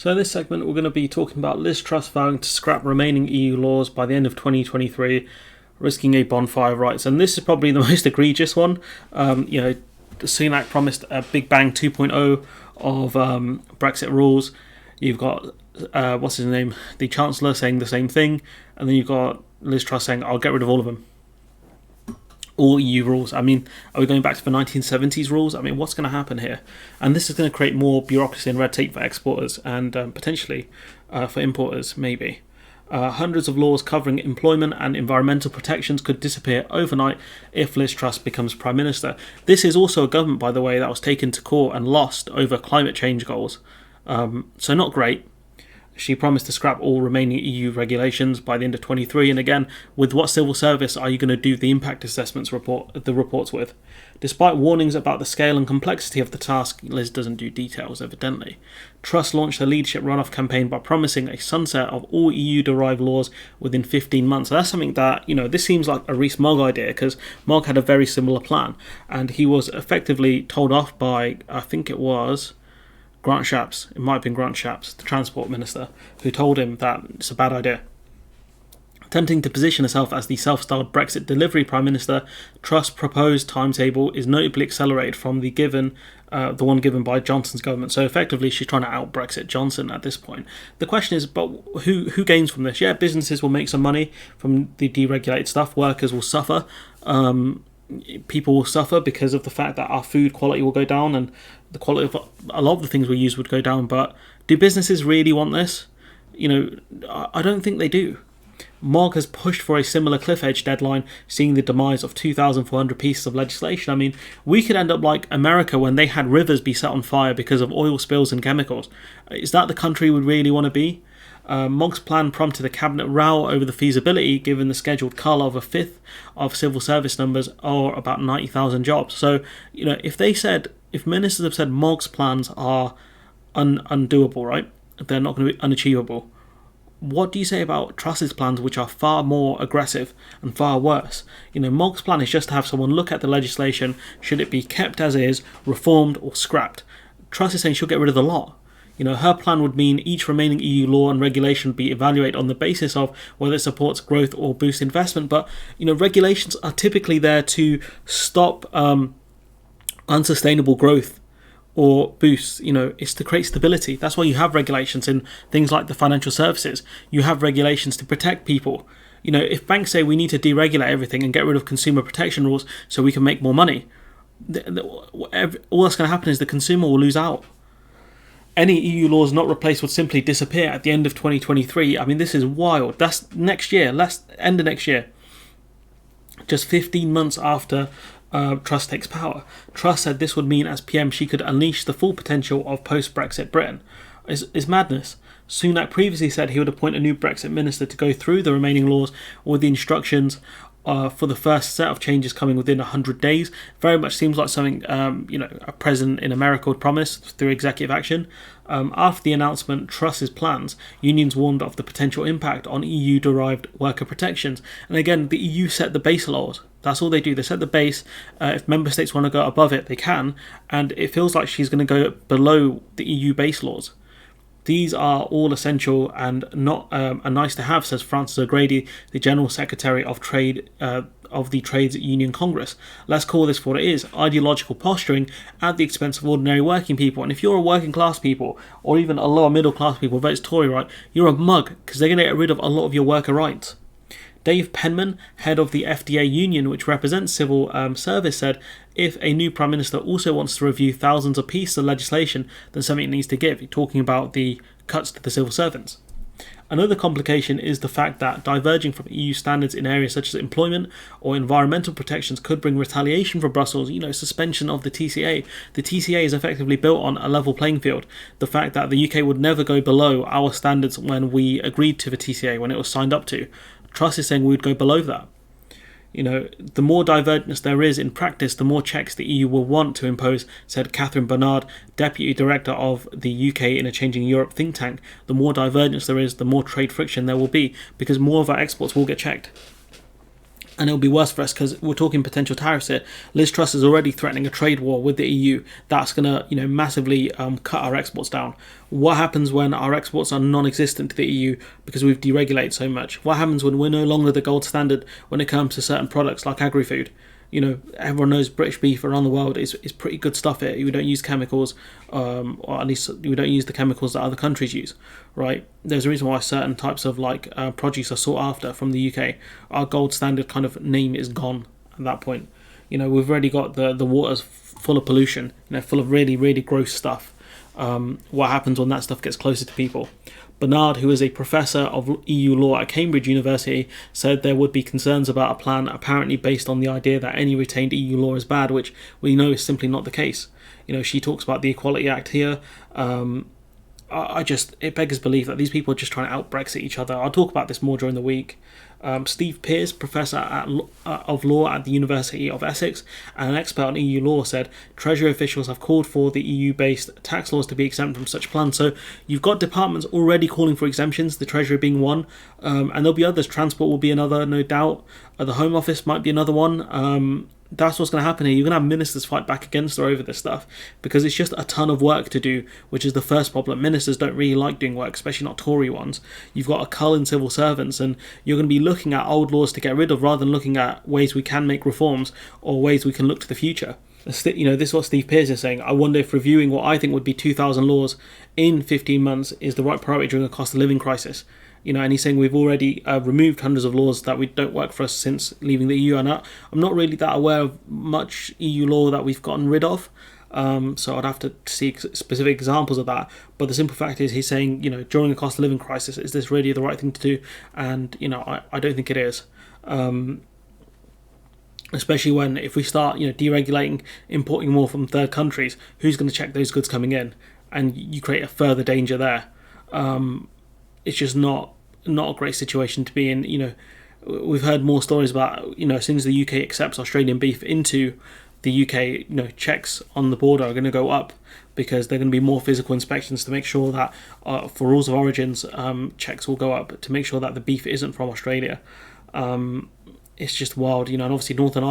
So in this segment, we're going to be talking about Liz Truss vowing to scrap remaining EU laws by the end of 2023, risking a bonfire of rights. And this is probably the most egregious one. Sunak promised a Big Bang 2.0 of Brexit rules. You've got, what's his name, the Chancellor saying the same thing. And then you've got Liz Truss saying, I'll get rid of all of them. All EU rules. I mean, are we going back to the 1970s rules? I mean, what's going to happen here? And this is going to create more bureaucracy and red tape for exporters and potentially for importers, maybe. Hundreds of laws covering employment and environmental protections could disappear overnight if Liz Truss becomes Prime Minister. This is also a government, by the way, that was taken to court and lost over climate change goals. So not great. She promised to scrap all remaining EU regulations by the end of 23, and again, with what civil service are you going to do the impact assessments reports with? Despite warnings about the scale and complexity of the task, Liz doesn't do details, evidently. Truss launched a leadership runoff campaign by promising a sunset of all EU-derived laws within 15 months. So that's something that, this seems like a Rees-Mogg idea, because Mogg had a very similar plan, and he was effectively told off by, I think it was Grant Shapps, it might have been Grant Shapps, the Transport Minister, who told him that it's a bad idea. Attempting to position herself as the self-styled Brexit delivery Prime Minister, Truss' proposed timetable is notably accelerated from the one given by Johnson's government. So effectively, she's trying to out-Brexit Johnson at this point. The question is, but who gains from this? Yeah, businesses will make some money from the deregulated stuff. Workers will suffer. People will suffer because of the fact that our food quality will go down and the quality of a lot of the things we use would go down. But do businesses really want this? I don't think they do. Mogg has pushed for a similar cliff edge deadline, seeing the demise of 2,400 pieces of legislation. I mean, we could end up like America when they had rivers be set on fire because of oil spills and chemicals. Is that the country we really want to be? Mogg's plan prompted a cabinet row over the feasibility, given the scheduled cull of a fifth of civil service numbers, or about 90,000 jobs. So, if ministers have said Mogg's plans are undoable, right? They're not going to be unachievable. What do you say about Truss's plans, which are far more aggressive and far worse? Mogg's plan is just to have someone look at the legislation, should it be kept as is, reformed or scrapped. Truss is saying she'll get rid of the lot. Her plan would mean each remaining EU law and regulation would be evaluated on the basis of whether it supports growth or boost investment. But, regulations are typically there to stop unsustainable growth or boost. It's to create stability. That's why you have regulations in things like the financial services. You have regulations to protect people. If banks say we need to deregulate everything and get rid of consumer protection rules so we can make more money, all that's going to happen is the consumer will lose out. Any EU laws not replaced would simply disappear at the end of 2023. I mean, this is wild. That's next year, end of next year. Just 15 months after Truss takes power. Truss said this would mean as PM she could unleash the full potential of post-Brexit Britain. It's madness. Sunak previously said he would appoint a new Brexit minister to go through the remaining laws with the instructions for the first set of changes coming within 100 days. Very much seems like something a president in America would promise through executive action. After the announcement Truss's plans, unions warned of the potential impact on EU-derived worker protections. And again, the EU set the base laws. That's all they do. They set the base. If member states want to go above it, they can. And it feels like she's going to go below the EU base laws. These are all essential and not a nice to have, says Francis O'Grady, the General Secretary of Trade of the Trades Union Congress. Let's call this for what it is: ideological posturing at the expense of ordinary working people. And if you're a working class people, or even a lower middle class people, votes Tory, right, you're a mug, because they're going to get rid of a lot of your worker rights. Dave Penman, head of the FDA union, which represents civil service, said if a new Prime Minister also wants to review thousands of pieces of legislation, then something needs to give, talking about the cuts to the civil servants. Another complication is the fact that diverging from EU standards in areas such as employment or environmental protections could bring retaliation from Brussels, suspension of the TCA. The TCA is effectively built on a level playing field. The fact that the UK would never go below our standards when we agreed to the TCA, when it was signed up to. Truss is saying we would go below that. The more divergence there is in practice, the more checks the EU will want to impose, said Catherine Bernard, Deputy Director of the UK in a Changing Europe think tank. The more divergence there is, the more trade friction there will be, because more of our exports will get checked. And it'll be worse for us because we're talking potential tariffs here. Liz Truss is already threatening a trade war with the EU. That's going to, massively cut our exports down. What happens when our exports are non-existent to the EU because we've deregulated so much? What happens when we're no longer the gold standard when it comes to certain products like agri-food? Everyone knows British beef around the world is pretty good stuff here. We don't use chemicals, or at least we don't use the chemicals that other countries use, right? There's a reason why certain types of produce are sought after from the UK. Our gold standard kind of name is gone at that point. We've already got the waters full of pollution, full of really, really gross stuff. What happens when that stuff gets closer to people? Bernard, who is a professor of EU law at Cambridge University, said there would be concerns about a plan apparently based on the idea that any retained EU law is bad, which we know is simply not the case. She talks about the Equality Act here. It beggars belief that these people are just trying to out-Brexit each other. I'll talk about this more during the week. Steve Pearce, professor of law at the University of Essex and an expert on EU law, said Treasury officials have called for the EU-based tax laws to be exempt from such plans. So you've got departments already calling for exemptions, the Treasury being one, and there'll be others. Transport will be another, no doubt. The Home Office might be another one. That's what's going to happen here. You're going to have ministers fight back against her over this stuff because it's just a ton of work to do, which is the first problem. Ministers don't really like doing work, especially not Tory ones. You've got a cull in civil servants, and you're going to be looking at old laws to get rid of rather than looking at ways we can make reforms or ways we can look to the future. This is what Steve Pearce is saying. I wonder if reviewing what I think would be 2,000 laws in 15 months is the right priority during a cost of living crisis. And he's saying we've already removed hundreds of laws that we don't work for us since leaving the EU. And I'm not really that aware of much EU law that we've gotten rid of. So I'd have to see specific examples of that. But the simple fact is he's saying, during a cost of living crisis, is this really the right thing to do? And, I don't think it is. Especially when if we start, deregulating, importing more from third countries, who's going to check those goods coming in? And you create a further danger there. It's just not a great situation to be in. We've heard more stories about, as soon as the UK accepts Australian beef into the UK, checks on the border are going to go up because there are going to be more physical inspections to make sure that, for rules of origins, checks will go up to make sure that the beef isn't from Australia. It's just wild, and obviously the Northern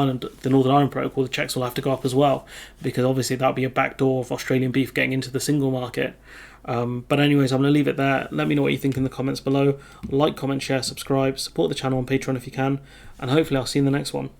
Ireland Protocol, the checks will have to go up as well because obviously that'll be a backdoor of Australian beef getting into the single market. But anyways, I'm going to leave it there. Let me know what you think in the comments below. Like, comment, share, subscribe, support the channel on Patreon if you can, and hopefully I'll see you in the next one.